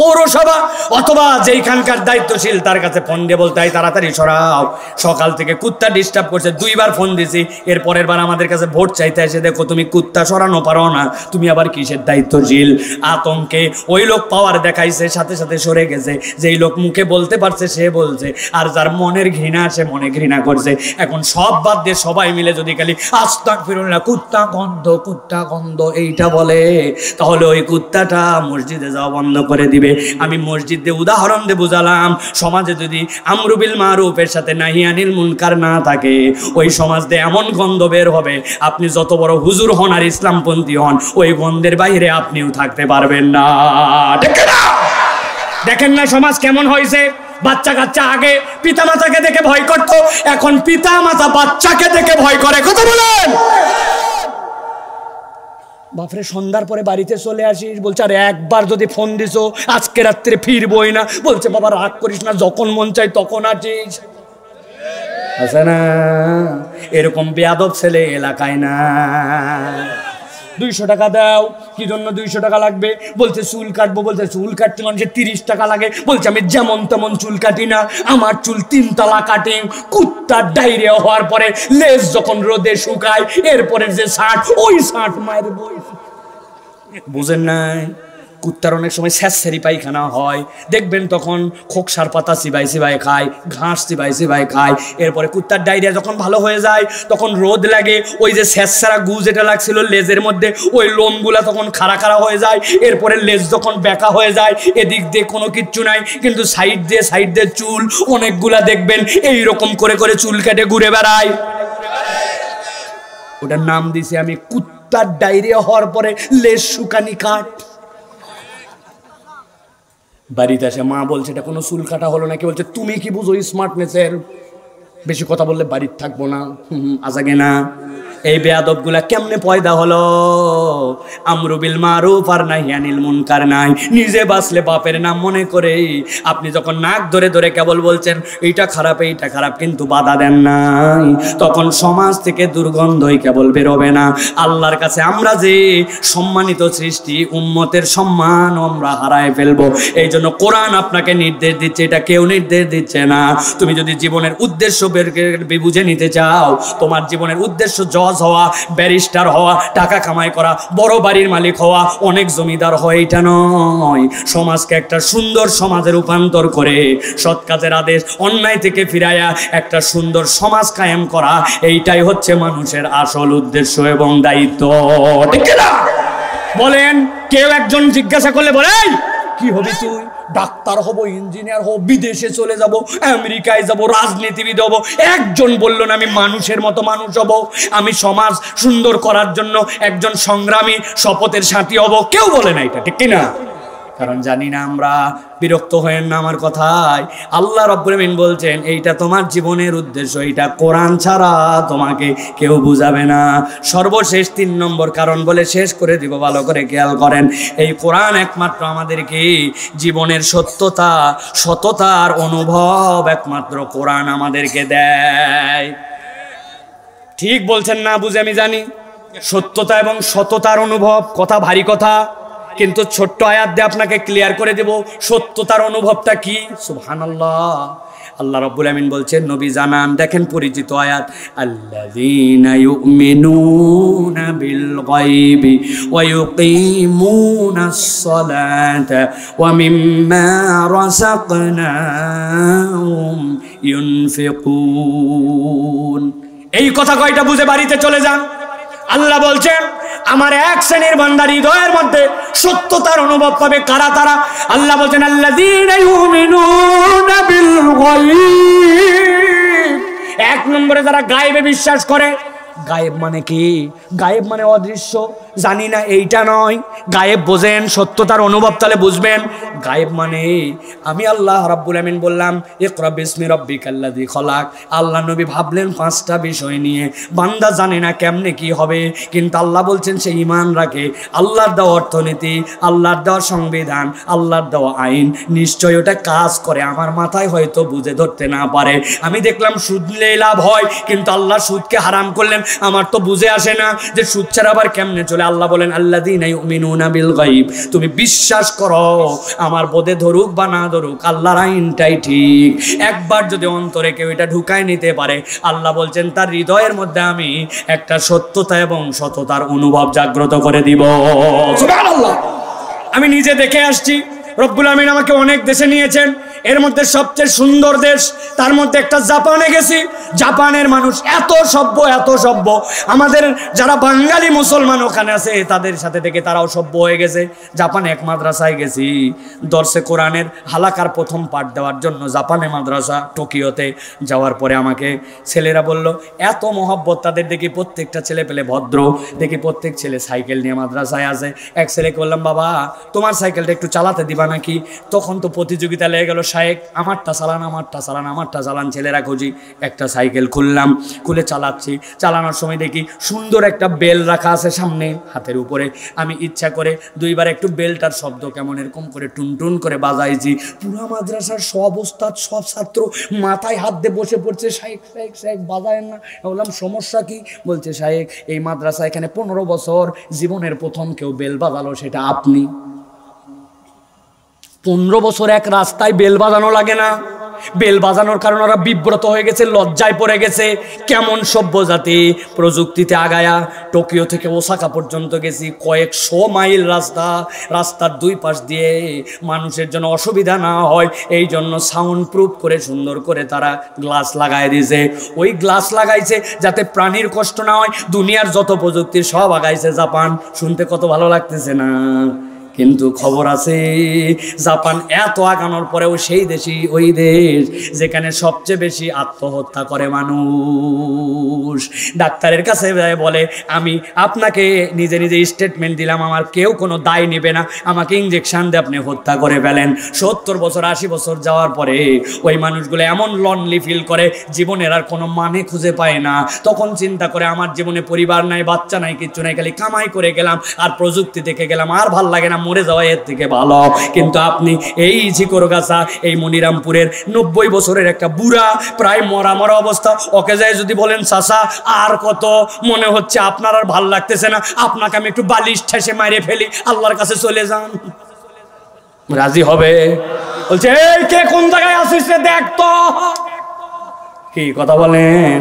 পৌরসভা অথবা যেইখানকার দায়িত্বশীল তার কাছে ফোন দিয়ে বলতে হয় তাড়াতাড়ি সরাও, সকাল থেকে কুত্তা ডিস্টার্ব করছে। 2 বার ফোন দিছি, এর পরের বার আমাদের কাছে ভোট চাইতে এসে দেখো তুমি কুত্তা সরানো পারো না, তুমি আবার কিসের দায়িত্বশীল? আতঙ্কে ওই লোক পাওয়ার দেখাইছে, সাথে সাথে সরে গেছে। যেই লোক মুখে বলতে পারছে সে বলছে, আর যার মনের ঘৃণা সে মনে ঘৃণা করছে। এখন সব বাদ দিয়ে সবাই মিলে যদি খালি আস্তাগফিরুল্লাহ কুত্তা গন্ধ এইটা বলে, তাহলে ওই কুত্তাটা মসজিদে যাওয়া বন্ধ করে দিবে। আমি মসজিদ দিয়ে উদাহরণ দিয়ে বুঝালাম, সমাজে যদি আমরু বিল মারুফের সাথে নাহি আনিল মুনকার না থাকে, ওই সমাজ দিয়ে এমন গন্ধ বের হবে, আপনি যত বড় হুজুর হন আর ইসলামপন্থী হন, ওই গন্ধের বাইরে আপনিও থাকতে পারবেন না, ঠিক না? দেখেন না সমাজ কেমন হয়েছে? বাচ্চা কাচ্চা আগে পিতা মাতাকে দেখে ভয় করতো, এখন পিতা মাতা বাচ্চাকে দেখে ভয় করে। কথা বলেন। বাপরে সন্ধ্যার পরে বাড়িতে চলে আসিস, বলছে আর একবার যদি ফোন দিছো আজকে রাত্রে ফিরবই না। বলছে বাবা রাগ করিস না, যখন মন চাই তখন আসিস, আছে না? এরকম বেয়াদব ছেলে এলাকায় না। 200 টাকা দাও। কি জন্য 200 টাকা লাগবে? বলছে চুল কাটবো। বলছে চুল কাটতে মানুষের 30 টাকা লাগে। বলছে আমি যেমন তেমন চুল কাটি না, আমার চুল 3 তলা কাটিং। কুত্তার ডায়রিয়া হওয়ার পরে লেজ যখন রোদে শুকায়, এরপরে যে শার্ট, ওই শার্ট মায়ের বই। বুঝেন নাই? কুত্তার অনেক সময় স্যাঁতস্যাঁরি পায়খানা হয়, দেখবেন তখন খোকসার পাতা চিবাই চিবাই খায়, ঘাস চিবাই চিবাই খায়। এরপরে কুত্তার ডায়রিয়া যখন ভালো হয়ে যায়, তখন রোদ লাগে, ওই যে স্যাঁতস্যাঁরা গু যেটা লাগছিল লেজের মধ্যে, ওই লোমগুলা তখন খাড়া খাড়া হয়ে যায়। এরপরে লেজ যখন বেঁকা হয়ে যায়, এদিক দিয়ে কোনো কিচ্ছু নাই, কিন্তু সাইড দিয়ে চুল অনেকগুলা দেখবেন এইরকম করে করে চুল কেটে ঘুরে বেড়ায়। ওটার নাম দিছি আমি কুত্তার ডায়রিয়া হওয়ার পরে লেজ শুকানি কাট। বাড়িতে আসে মা বলছে এটা কোনো চুল কাটা হলো নাকি? বলছে তুমি কি বুঝো স্মার্টনেসের? বেশি কথা বললে বাড়ির থাকবো না। আজাগে না। এই বেয়াদবগুলা কেমনে পয়দা হলো? আমরু বিল মারুফ আর নাহি আনিল মুনকার নাই, নিজে বাঁচলে বাপের নাম মনে করে আপনি যখন নাক ধরে ধরে কেবল বলছেন এইটা খারাপ এইটা খারাপ, কিন্তু বাধা দেন নাই, তখন সমাজ থেকে দুর্গন্ধই কেবল বেরোবে না, আল্লাহর কাছে আমরা যে সম্মানিত সৃষ্টি উম্মতের সম্মান আমরা হারায় ফেলবো। এই জন্য কোরআন আপনাকে নির্দেশ দিচ্ছে, এটা কেউ নির্দেশ দিচ্ছে না। তুমি যদি জীবনের উদ্দেশ্য বুঝে নিতে চাও, তোমার জীবনের উদ্দেশ্য জজ হওয়া, ব্যারিস্টার হওয়া, টাকা কামাই করা, বড় বাড়ির মালিক হওয়া, অনেক জমিদার হওয়া, এটা নয়। সমাজকে একটা সুন্দর সমাজে রূপান্তর করে সৎ কাজের আদেশ, অন্যায় থেকে ফিরাইয়া একটা সুন্দর সমাজ কায়েম করা, এইটাই হচ্ছে মানুষের আসল উদ্দেশ্য এবং দায়িত্ব। ঠিক না? বলেন, কেউ একজন জিজ্ঞাসা করলে বলে কি হবি তুই? ডাক্তার হব, ইঞ্জিনিয়ার হব, বিদেশে চলে যাব, আমেরিকায় যাব, রাজনীতিবিদ হব। একজন বলল না আমি মানুষের মতো মানুষ হব, আমি সমাজ সুন্দর করার জন্য একজন সংগ্রামী শপথের সাথী হব। কেউ বলে না এটা, ঠিক কিনা? কারণ জানি না আমরা, বিরক্ত হয়েন না আমার কথায়। আল্লাহ রাব্বুল আমিন বলছেন এইটা তোমার জীবনের উদ্দেশ্য, এইটা কোরআন ছাড়া তোমাকে কেউ বুঝাবে না। সর্বশেষ 3 নম্বর কারণ বলে শেষ করে দিব, ভালো করে খেয়াল করেন। এই কোরআন একমাত্র আমাদেরকে জীবনের সত্যতা, সততার অনুভব একমাত্র কোরআন আমাদেরকে দেয়। ঠিক বলছেন না বুঝে আমি জানি, সত্যতা এবং সততার অনুভব, কথা ভারী কথা, কিন্তু ছোট্ট আয়াত দিয়ে আপনাকে ক্লিয়ার করে দেব সত্যতার অনুভবটা কি। সুবহানাল্লাহ। আল্লাহ রাব্বুল আমিন বলছেন, নবী জানান, দেখেন পরিচিত আয়াত, আল্লাযীনা ইউমিনুনা বিল গায়বি ওয়া ইউকিমুনাস সালাতা ওয়া মিম্মা রাযাকনাহুম ইউনফিকুন। এই কথা কয়টা বুঝে বাড়িতে চলে যান। আল্লাহ বলছেন আমার এক শ্রেণীর বান্দার হৃদয়ের মধ্যে সত্যতার অনুভব পাবে। কারা তারা? আল্লাহ বলছেন আল্লাযীনা ইউমিনুনা বিল গায়ব। 1 নম্বরে যারা গায়েবে বিশ্বাস করে। গায়েব মানে কি? গায়েব মানে অদৃশ্য, জানি না, এইটা নয়। গায়েব বোঝেন, সত্যতার অনুভব তাহলে বুঝবেন। গায়েব মানে আমি আল্লাহ রাব্বুল আমিন বললাম ইকরা বিসমি রাব্বিকাল্লাযী খলাক। আল্লাহ নবী ভাবলেন 5টা বিষয় নিয়ে, বান্দা জানে না কেমনে কি হবে, কিন্তু আল্লাহ বলছেন সে ঈমান রাখে। আল্লাহর দেওয়া অর্থনীতি, আল্লাহর দেওয়া সংবিধান, আল্লাহর দেওয়া আইন, নিশ্চয় ওটা কাজ করে। আমার মাথায় হয়তো বুঝে ধরতে না পারে। আমি দেখলাম সুদ নিলে লাভ হয়, কিন্তু আল্লাহ সুদকে হারাম করলেন, আমার তো বুঝে আসে না যে সুদ ছাড়া আবার কেমনে চলে। আল্লাহ বলেন আল্লাযীনা ইউমিনুনা বিল গায়ব, তুমি বিশ্বাস করো, আমার বোধে ধরুক বা না ধরুক আল্লাহর আইনটাই ঠিক। একবার যদি অন্তরে কেউ এটা ঢুকায় নিতে পারে, আল্লাহ বলছেন তার হৃদয়ের মধ্যে আমি একটা সত্যতা এবং সততার অনুভব জাগ্রত করে দিব। সুবহানাল্লাহ। আমি নিজে দেখে আসছি, রব্বুল আমিন আমাকে অনেক দেশে নিয়েছেন, এর মধ্যে সবচেয়ে সুন্দর দেশ, তার মধ্যে একটা জাপানে গেছি। জাপানের মানুষ এত সভ্য, এত সভ্য। আমাদের যারা বাঙালি মুসলমান ওখানে আছে তাদের সাথে থেকে তারাও সভ্য হয়ে গেছে। জাপানে এক মাদ্রাসায় গেছি, দর্শে কোরআনের হালাকার প্রথম পাঠ দেওয়ার জন্য জাপানে মাদ্রাসা, টোকিওতে। যাওয়ার পরে আমাকে ছেলেরা বলল এত মহব্বত তাদের, দেখি প্রত্যেকটা ছেলে পেলে ভদ্র, দেখি প্রত্যেক ছেলে সাইকেল নিয়ে মাদ্রাসায় আসে। এক ছেলেকে বললাম বাবা তোমার সাইকেলটা একটু চালাতে দিবা নাকি? তখন তো প্রতিযোগিতা লেগে গেল, শায়েক আমারটা চালান, আমারটা চালান, আমারটা চালান। ছেলেরা খুঁজি, একটা সাইকেল খুললাম, খুলে চালাচ্ছি। চালানোর সময় দেখি সুন্দর একটা বেল রাখা আছে সামনে হাতের উপরে। আমি ইচ্ছা করে 2বার একটু বেলটার শব্দ কেমন এরকম করে টুনটুন করে বাজাইছি। পুরা মাদ্রাসার সব ওস্তাদ, সব ছাত্র মাথায় হাত দিয়ে বসে পড়ছে, শায়েক শায়েক শায়েক বাজায়েন না। বললাম সমস্যা কি? বলছে শায়েক এই মাদ্রাসা এখানে 15 বছর, জীবনের প্রথম কেউ বেল বাজালো সেটা আপনি। 15 বছর এক রাস্তায় বেল বাজানো লাগে না? বেল বাজানোর কারণে ওরা বিব্রত হয়ে গেছে, লজ্জায় পড়ে গেছে। কেমন সভ্য জাতি! প্রযুক্তিতে আগায়া টোকিও থেকে ওসাকা পর্যন্ত গেছি, কয়েকশো মাইল রাস্তা। রাস্তার 2 পাশ দিয়ে মানুষের জন্য অসুবিধা না হয় এই জন্য সাউন্ড প্রুফ করে সুন্দর করে তারা গ্লাস লাগাই দিয়েছে। ওই গ্লাস লাগাইছে যাতে প্রাণীর কষ্ট না হয়। দুনিয়ার যত প্রযুক্তি সব আগাইছে জাপান। শুনতে কত ভালো লাগতেছে না? কিন্তু খবর আছে জাপান এত আগানোর পরেও সেই দেশই ওই দেশ যেখানে সবচেয়ে বেশি আত্মহত্যা করে মানুষ। ডাক্তারের কাছে বলে আমি আপনাকে নিজে নিজে স্টেটমেন্ট দিলাম, আমার কেউ কোনো দায় নেবে না, আমাকে ইঞ্জেকশন দিয়ে আপনি হত্যা করে ফেলেন। 70 বছর 80 বছর যাওয়ার পরে ওই মানুষগুলো এমন লনলি ফিল করে, জীবনের আর কোনো মানে খুঁজে পায় না। তখন চিন্তা করে আমার জীবনে পরিবার নাই, বাচ্চা নাই, কিচ্ছু নাই, খালি কামাই করে গেলাম আর প্রযুক্তি দেখে গেলাম, আর ভাল লাগে না, মরে যাওয়া এর থেকে ভালো। কিন্তু আপনি এই ঝিকরগাছা এই মনিরামপুরের 90 বছরের একটা বুড়া প্রায় মরা মরা অবস্থা, ওকে যায় যদি বলেন চাচা আর কত, মনে হচ্ছে আপনার আর ভাল লাগতেছে না, আপনাকে আমি একটু বালিশ ঠেসে মারে ফেলি, আল্লাহর কাছে চলে যান, রাজি হবে? বলছে এই কে কোন জায়গায় আসিস রে, দেখ তো। কি কথা বলেন?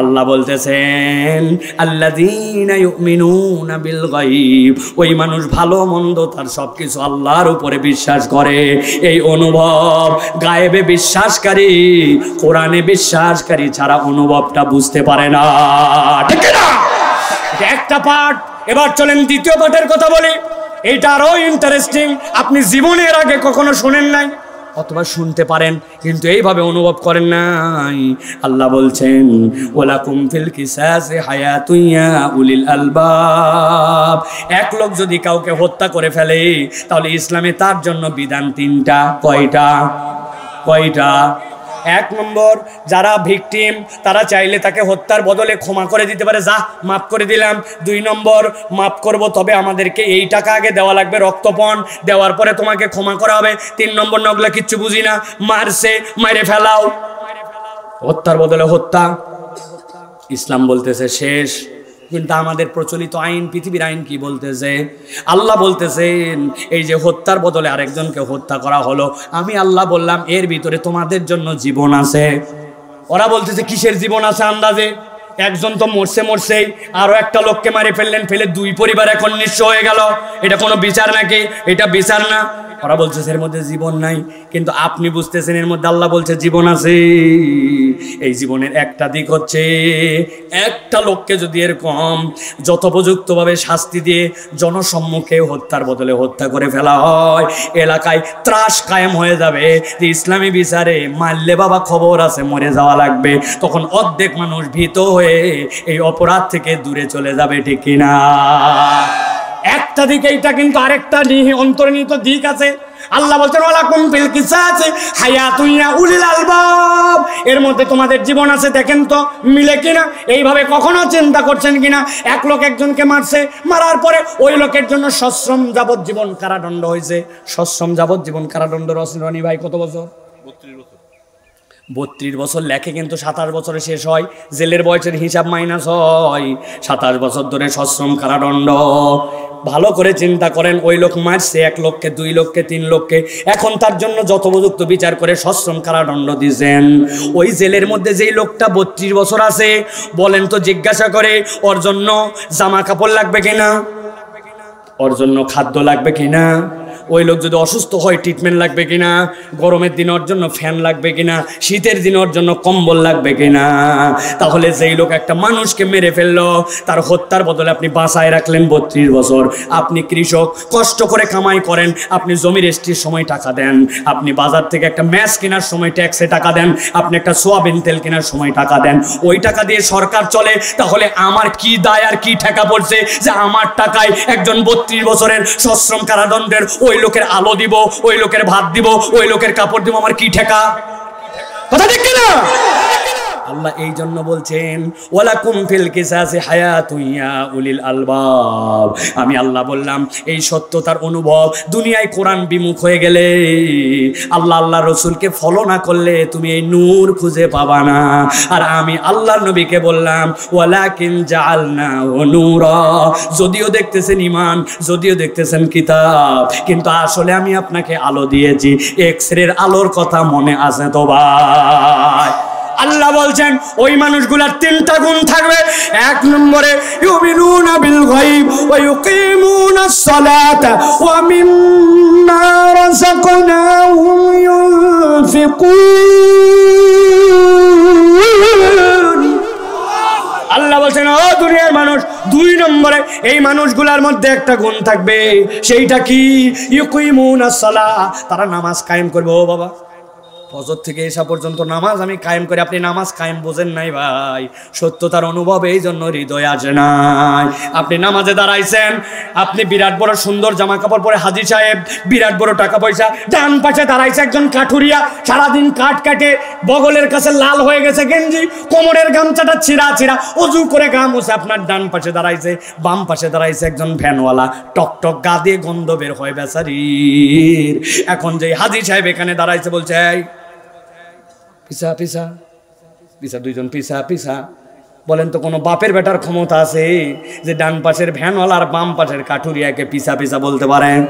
আল্লাহ বলতেছেন আল্লাযীনা ইউমিনুনা বিল গায়ব, ওই মানুষ ভালো মন্দ তার সবকিছু আল্লাহর উপরে বিশ্বাস করে। এই অনুভব গায়েবে বিশ্বাসকারী, কোরআনে বিশ্বাসকারী ছাড়া অনুভবটা বুঝতে পারে না, ঠিক না? একটা পার্ট। এবার চলেন দ্বিতীয় পার্টের কথা বলি। এইটা আরো ইন্টারেস্টিং, আপনি জীবনের আগে কখনো শুনেন নাই অথবা শুনতে পারেন কিন্তু এইভাবে অনুভব করেন নাই। আল্লাহ বলছেন ওয়ালাকুম ফিল কিসাসি হায়াতুন ইয়া উলিল আলবাব। এক লোক যদি কাউকে হত্যা করে ফেলে তাহলে ইসলামে তার জন্য বিধান 3টা। কয়টা? 1 নম্বর, যারা ভিকটিম তারা চাইলে তাকে হত্যার বদলে ক্ষমা করে দিতে পারে, যা মাফ করে দিলাম। 2 নম্বর, মাফ করব তবে আমাদেরকে এই টাকা আগে দেওয়া লাগবে, রক্তপণ দেওয়ার পরে তোমাকে ক্ষমা করা হবে। 3 নম্বর, নগলা কিচ্ছু বুঝি না, মারছে মাইরে ফেলাও, হত্যার বদলে হত্যা। ইসলাম বলতেছে শেষ। কিন্তু আমাদের প্রচলিত আইন, পৃথিবীর আইন কি বলতেছে? আল্লাহ বলতেছেন এই যে হত্যার বদলে আরেকজনকে হত্যা করা হলো, আমি আল্লাহ বললাম এর ভিতরে তোমাদের জন্য জীবন আছে। ওরা বলতেছে কিসের জীবন আছে? আন্দাজে একজন তো মরছেই, আরো একটা লোককে মারে ফেললেন, ফেলে 2 পরিবার এখন নিঃস্ব হয়ে গেল। এটা কোনো বিচার নাকি? এটা বিচার না। ওরা বলছে এর মধ্যে জীবন নাই, কিন্তু আপনি বুঝতেছেন এর মধ্যে আল্লাহ বলছে জীবন আছে। এই জীবনের একটা দিক হচ্ছে একটা লোককে যদি এরকম যথোপযুক্তভাবে শাস্তি দিয়ে জনসম্মুখে হত্যার বদলে হত্যা করে ফেলা হয়, এলাকায় ত্রাস কায়েম হয়ে যাবে যে ইসলামী বিচারে মারলে বাবা খবর আছে মরে যাওয়া লাগবে। তখন অর্ধেক মানুষ ভীত হয়ে এই অপরাধ থেকে দূরে চলে যাবে, ঠিক কিনা? একটা দিক এইটা, কিন্তু আরেকটা অন্তর্নিহিত দিক আছে। আল্লাহ বলছেন ওয়ালাকুম ফিল কিসাসি হায়াতুন ইয়া উলিল আলবাব, এর মধ্যে তোমাদের জীবন আছে। দেখেন তো মিলে কিনা? এইভাবে কখনো চিন্তা করছেন কিনা? এক লোক একজনকে মারছে, মারার পরে ওই লোকের জন্য সশ্রম যাবজ্জীবন কারাদণ্ড হয়েছে। সশ্রম যাবজ্জীবন কারাদণ্ড রনি ভাই কত বছর? 32 বছর লেখে, কিন্তু 27 বছরে শেষ হয়। জেলের বয়সের হিসাব মাইনাস হয়, 27 বছর ধরে সশ্রম কারাদণ্ড। ভালো করে চিন্তা করেন, ওই লোক মারছে 1 লোককে, 2 লোককে, 3 লোককে, এখন তার জন্য যথোপযুক্ত বিচার করে সশ্রম কারাদণ্ড দিয়েছেন। ওই জেলের মধ্যে যেই লোকটা 32 বছর আছে, বলেন তো জিজ্ঞাসা করে ওর জন্য জামা কাপড় লাগবে কিনা, ওর জন্য খাদ্য লাগবে কিনা, ওই লোক যদি অসুস্থ হয় ট্রিটমেন্ট লাগবে কিনা, গরমের দিনে ওর জন্য ফ্যান লাগবে কিনা, শীতের দিনে ওর জন্য কম্বল লাগবে কিনা। তাহলে যেই লোক একটা মানুষকে মেরে ফেললো, তার হত্যার বদলে আপনি বাঁচায় রাখলেন 32 বছর। আপনি কৃষক, কষ্ট করে কামাই করেন, আপনি জমি রেজিস্ট্রির সময় টাকা দেন, আপনি বাজার থেকে একটা ম্যাচ কেনার সময় ট্যাক্সে টাকা দেন, আপনি একটা সোয়াবিন তেল কেনার সময় টাকা দেন, ওই টাকা দিয়ে সরকার চলে। তাহলে আমার কি দায় আর কি ঠেকা পড়ছে যে আমার টাকায় একজন 32 বছরের সশ্রম কারাদণ্ডের ওই লোকের আলো দিব, ওই লোকের ভাত দিব, ওই লোকের কাপড় দিব? আমার কি ঠেকা? কথা ঠিক কিনা? আল্লাহ এই জন্য বলছেন ওয়ালাকুম ফিল কিসাসি হায়াতুন ইয়া উলিল আলবাব। আমি আল্লাহ বললাম এই সত্যতার অনুভব দুনিয়ায় কোরআন বিমুখ হয়ে গেলে, আল্লাহ রসুলকে ফলো না করলে তুমি এই নূর খুঁজে পাবা না। আর আমি আল্লাহর নবীকে বললাম ওয়ালাকিন জাআলনাহু নূরা, যদিও দেখতেছেন ঈমান, যদিও দেখতেছেন কিতাব, কিন্তু আসলে আমি আপনাকে আলো দিয়েছি। এক্সরের আলোর কথা মনে আছে তো ভাই? আল্লাহ বলছেন ওই মানুষগুলার 3টা গুণ থাকবে। 1 নম্বরে ইউমিনুনা বিল গায়ব ওয়া ইউকিমুনাস সালাতা ওয়া মিম্মা রাযাকনাহুম ইউনফিকুন। আল্লাহ বলছেন ও দুনিয়ার মানুষ, 2 নম্বরে এই মানুষগুলোর মধ্যে একটা গুণ থাকবে, সেইটা কি? ইউকিমুনাস সালাহ, তারা নামাজ কায়েম করবে। ও বাবা, ফজর থেকে এসা পর্যন্ত নামাজ আমি কায়েম করি। আপনি নামাজ কায়েম বোঝেন নাই ভাই, সত্যতার অনুভব এই জন্য হৃদয় আসে নাই। আপনি নামাজে দাঁড়াইছেন, আপনি বিরাট বড় সুন্দর জামা কাপড় পরে হাজী সাহেব, বিরাট বড় টাকা পয়সা, ডান পাশে দাঁড়াইছে একজন কাঠুরিয়া, সারাদিন কাঠ কাটে, বগলের কাছে লাল হয়ে গেছে গেঞ্জি, কোমরের গামছাটা ছিঁড়া ছিঁড়া, অজু করে গা মুছে আপনার ডান পাশে দাঁড়াইছে। বাম পাশে দাঁড়াইছে একজন ভ্যানওয়ালা, টক টক গা দিয়ে গন্ধ বের হয় বেচারির। এখন যে হাজী সাহেব এখানে দাঁড়াইছে বলছে এই পিছা পিছা পিছা, 2 জন পিছা পিছা। বলেন তো কোনো বাপের বেটার ক্ষমতা আছে যে ডান পাশের ভ্যানওয়ালা আর বাম পাশের কাঠুরিয়াকে পিছা পিছা বলতে পারেন?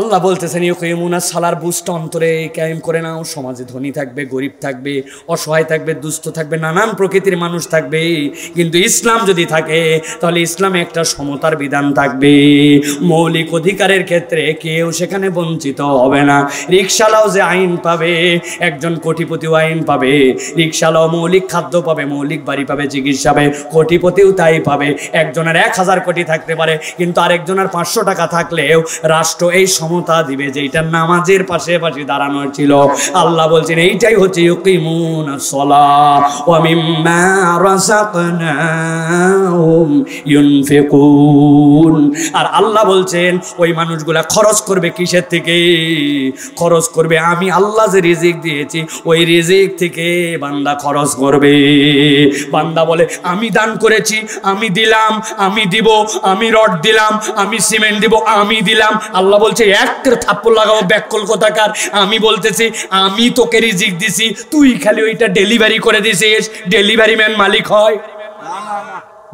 আল্লাহ বলতেছেন ইউকিমুনাস সালার বুঝটা অন্তরে কায়েম করে নাও। সমাজে ধনী থাকবে, গরিব থাকবে, অসহায় থাকবে, দুস্থ থাকবে, নানান প্রকৃতির মানুষ থাকবে, কিন্তু ইসলাম যদি থাকে তাহলে ইসলামে একটা সমতার বিধান থাকবে। মৌলিক অধিকারের ক্ষেত্রে কেউ সেখানে বঞ্চিত হবে না। রিকশালাও যে আইন পাবে, একজন কোটিপতিও আইন পাবে। রিকশালাও মৌলিক খাদ্য পাবে, মৌলিক বাড়ি পাবে, চিকিৎসা পাবে, কোটিপতিও তাই পাবে। একজনের 1000 কোটি থাকতে পারে, কিন্তু আরেকজনের 500 টাকা থাকলেও রাষ্ট্র এই সমতা দিবে, যেটা নামাজের পাশাপাশি দাঁড়ানো ছিল। আল্লাহ বলছেন এইটাই হচ্ছে ইউকিমুনাস সালাহ ওয়া মিম্মা রাযাকনাহুম ইউনফিকুন। আর আল্লাহ বলছেন ওই মানুষগুলা খরচ করবে কিসের থেকে? খরচ করবে আমি আল্লাহ যে রিজিক দিয়েছি ওই রিজিক থেকে বান্দা খরচ করবে। বান্দা বলে আমি দান করেছি, আমি দিলাম, আমি দিব, আমি রড দিলাম, আমি সিমেন্ট দিব, আমি দিলাম। আল্লাহ বলছে একটা থাপ্পড় লাগাবো ব্যাককল কোথাকার। আমি বলতেছি আমি তোকে রিজিক দিছি, তুই খালি ওইটা ডেলিভারি করে দিছিস। ডেলিভারি ম্যান মালিক হয়?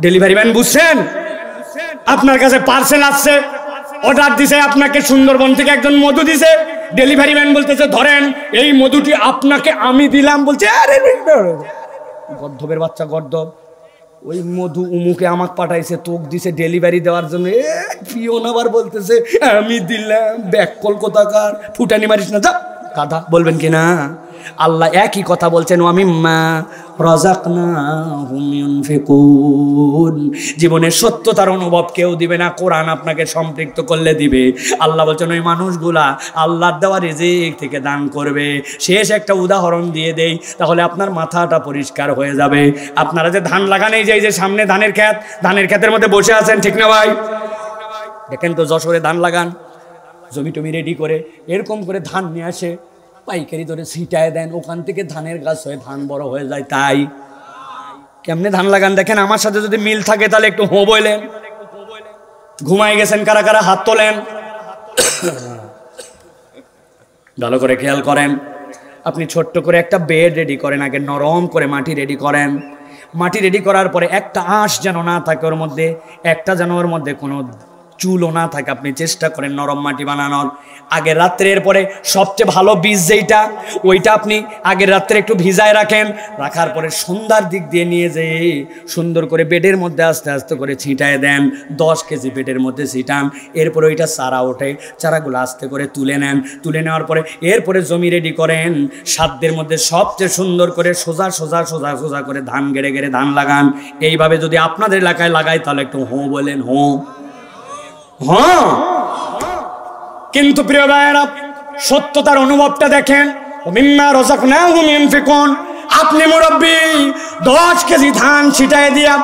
ডেলিভারি ম্যান বুঝছেন? আপনার কাছে পার্সেল আসছে, অর্ডার দিছে আপনাকে, সুন্দরবন থেকে একজন মধু দিছে, ডেলিভারি ম্যান বলতেছে ধরেন এই মধুটি আপনাকে আমি দিলাম। বলছে আরে গর্ধবের বাচ্চা গর্ধব, ওই মধু উমুকে আমাকে পাঠাইছে, তোক দিছে ডেলিভারি দেওয়ার জন্য। পিওন আবার বলতেছে আমি দিলাম। ব্যাককল কোথাকার, ফুটানি মারিস না, যা গাধা। বলবেন কি না? আল্লাহ একই কথা বলছেন ওয়া মিম্মা রাযাকনাহুম ইউনফিকুন। জীবনের সত্যতার অনুভব কেউ দিবে না, কোরআন আপনাকে সম্পৃক্ত করলে দিবে। আল্লাহ বলছেন ওই মানুষগুলা আল্লাহর দেওয়া রিজিক থেকে দান করবে। শেষ একটা উদাহরণ দিয়ে দেই, তাহলে আপনার মাথাটা পরিষ্কার হয়ে যাবে। আপনারা যে ধান লাগান, এই যে সামনে ধানের ক্ষেত, ধানের ক্ষেতের মধ্যে বসে আছেন, ঠিক না ভাই? দেখেন তো যশোরে ধান লাগান, জমি টমি রেডি করে এরকম করে ধান নিয়ে আসে, পাইকারি ধরে ছিটায় দেন, ওখান থেকে ধানের গাছ হয়ে ধান বড় হয়ে যায়। তাই কেমনে ধান লাগান দেখেন। আমার সাথে যদি মিল থাকে তাহলে একটু হো বলেন। ঘুমাই গেছেন কারা কারা? হাত তোলেন। ভালো করে খেয়াল করেন। আপনি ছোট্ট করে একটা বেড রেডি করেন, আগে নরম করে মাটি রেডি করেন। মাটি রেডি করার পরে একটা আঁশ যেন না থাকে ওর মধ্যে, একটা যেন ওর মধ্যে কোনো চুলও না থাকে। আপনি চেষ্টা করেন নরম মাটি বানানোর। আগের রাত্রের পরে সবচেয়ে ভালো বীজ যেইটা, ওইটা আপনি আগের রাত্রে একটু ভিজায় রাখেন। রাখার পরে সন্ধ্যার দিক দিয়ে নিয়ে যেয়ে সুন্দর করে বেডের মধ্যে আস্তে আস্তে করে ছিটায় দেন। 10 কেজি বেডের মধ্যে ছিটান। এরপরে ওইটা চারা ওঠে, চারাগুলো আস্তে করে তুলে নেন। তুলে নেওয়ার পরে এরপরে জমি রেডি করেন। সাধ্যের মধ্যে সবচেয়ে সুন্দর করে সোজা সোজা সোজা সোজা করে ধান গেড়ে গেড়ে ধান লাগান। এইভাবে যদি আপনাদের এলাকায় লাগাই তাহলে একটু হো বলেন, হো। হ্যাঁ, কিন্তু প্রিয় ভাইয়েরা সত্যতার অনুভবটা দেখেন। মিম্মা রাযাকনাহুম ইউনফিকুন। আপনি মুরব্বী 10 কেজি ধান ছিটায় দিয়া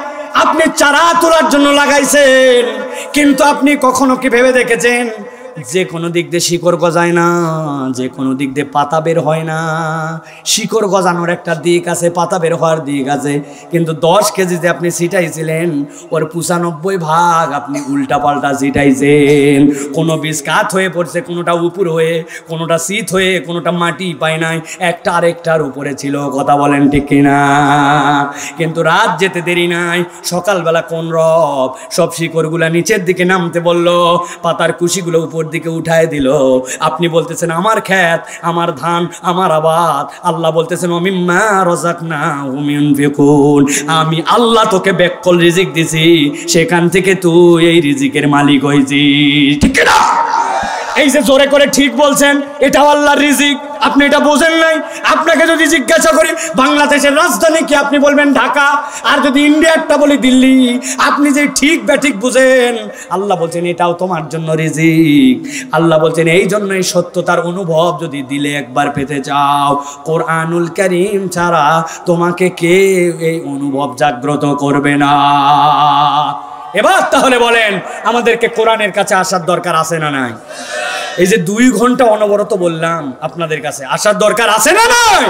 আপনি চারা তোলার জন্য লাগাইছেন, কিন্তু আপনি কখনো কি ভেবে দেখেছেন যে কোনো দিক দিয়ে শিকড় গজায় না, যে কোনো দিক দিয়ে পাতা বের হয় না। শিকড় গজানোর একটা দিক আছে, পাতা বের হওয়ার দিক আছে, কিন্তু 10 কেজি যে আপনি ছিটাইছিলেন ওর 95 ভাগ আপনি উল্টা পাল্টা ছিটাইছেন। কোনো বীজ কাত হয়ে পড়ছে, কোনোটা উপর হয়ে, কোনোটা শীত হয়ে, কোনোটা মাটি পায় নাই, একটা আরেকটার উপরে ছিল। কথা বলেন ঠিক কিনা? কিন্তু রাত যেতে দেরি নাই, সকালবেলা কোন রব সব শিকড়গুলা নিচের দিকে নামতে বলল, পাতার কুশিগুলো উপর দিকে উঠায় দিল। আপনি বলতেছেন আমার ক্ষেত, আমার ধান, আমার আবাদ। আল্লাহ বলতেছেন ওয়া মিম্মা রাযাকনাহুম ইউনফিকুন। আমি আল্লাহ তোকে ব্যাককল রিজিক দিছি, সেখান থেকে তুই এই রিজিকের মালিক হইছিস, ঠিক না? এই যে জোরে করে ঠিক বলছেন, এটাও আল্লাহর রিজিক, আপনি এটা বোঝেন নাই। আপনাকে যদি জিজ্ঞাসা করি বাংলাদেশের রাজধানী কি, আপনি বলবেন ঢাকা। আর যদি ইন্ডিয়ারটা বলি দিল্লি, আপনি যে ঠিক ব্যাঠিক বুঝেন। আল্লাহ বলছেন এটাও তোমার জন্য রিজিক। আল্লাহ বলছেন এই জন্যই সত্যতার অনুভব যদি দিলে একবার পেতে চাও, কোরআনুল কারীম ছাড়া তোমাকে কে এই অনুভব জাগ্রত করবে না। এবার তাহলে বলেন আমাদেরকে কোরআনের কাছে আসার দরকার আছে না নাই? এই যে 2 ঘন্টা অনবরত বললাম আপনাদের কাছে, আসার দরকার আছে না নাই?